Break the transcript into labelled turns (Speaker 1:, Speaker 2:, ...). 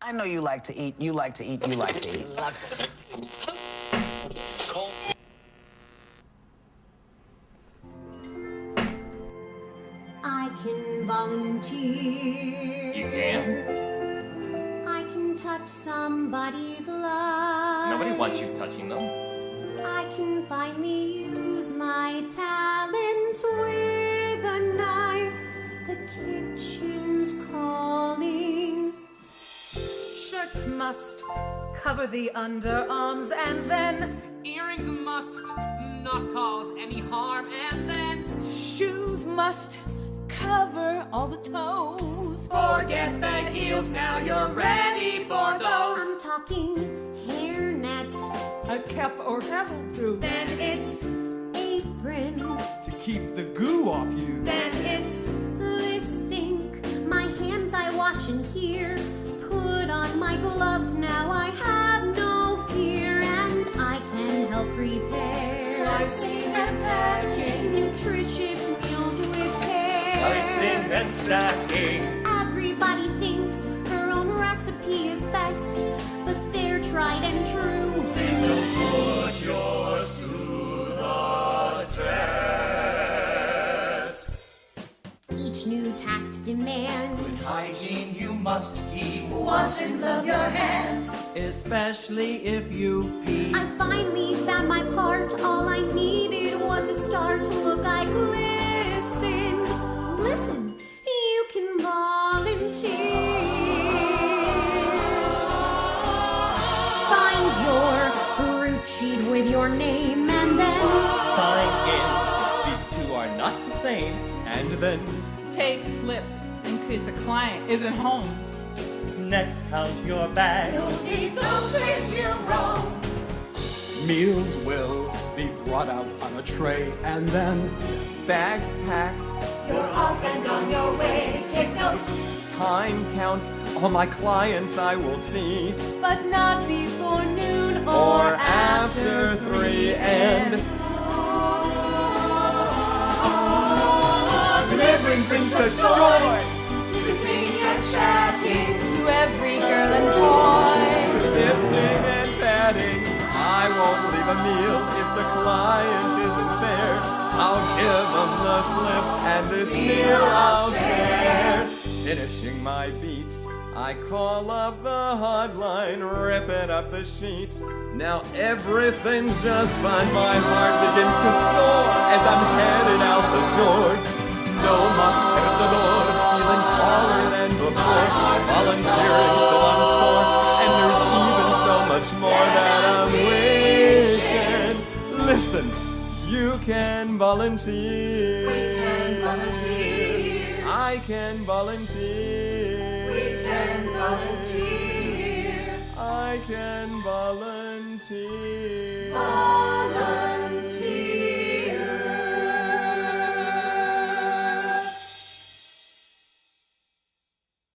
Speaker 1: I know you like to eat, you like to eat, you like to eat.
Speaker 2: Love it.
Speaker 3: I can volunteer.
Speaker 2: You can?
Speaker 3: I can touch somebody's love.
Speaker 2: Nobody wants you touching them.
Speaker 3: I can finally use my talents with a knife. The kitchen's calling.
Speaker 4: Shirts must cover the underarms, and then
Speaker 5: Earrings must not cause any harm, and then
Speaker 4: shoes must cover all the toes.
Speaker 5: forget the heels, now you're ready for those.
Speaker 3: I'm talking hairnet,
Speaker 4: A cap or hairdo.
Speaker 5: Then it's,
Speaker 3: apron,
Speaker 6: to keep the goo off you.
Speaker 5: then it's,
Speaker 3: lip sync. My hands I wash in here. Put on my gloves, now I have no fear, and I can help prepare
Speaker 5: slicing and packing.
Speaker 3: nutritious meals with care.
Speaker 2: Slicing and stacking.
Speaker 3: Everybody thinks her own recipe is best, but they're tried and true.
Speaker 2: Please don't put yours to the test.
Speaker 3: Each new task demands
Speaker 2: Good hygiene you must keep.
Speaker 5: Wash and love your hands.
Speaker 6: Especially if you pee.
Speaker 3: I finally found my part. All I needed was a start. Look, I glisten. Listen, you can volunteer. Find your route sheet with your name and then
Speaker 2: Sign in. These two are not the same.
Speaker 6: And then
Speaker 4: Take slips in case a client isn't home.
Speaker 2: Next, count your bag.
Speaker 5: Eat those if you're wrong.
Speaker 6: meals will be brought out on a tray. And then bags packed.
Speaker 5: You're off and on your way. Take note,
Speaker 6: Time counts. All my clients I will see.
Speaker 4: But not before noon
Speaker 6: Or after 3 and delivering brings such joy.
Speaker 5: singing and chatting.
Speaker 4: to every girl and boy.
Speaker 6: Dancing and patting. I won't leave a meal if the client isn't there. I'll give them the slip and this meal I'll share. Finishing my beat, I call up the hotline, ripping up the sheet. Now everything's just fine. My heart begins to soar as I'm headed out the door. No must head the Lord, feeling taller than before. Volunteering till I'm sore, and there's even so much more that I'm wishing. Listen, you can volunteer.
Speaker 5: Volunteer.
Speaker 6: I can volunteer.
Speaker 5: We can volunteer.
Speaker 6: I can volunteer.
Speaker 5: Volunteer.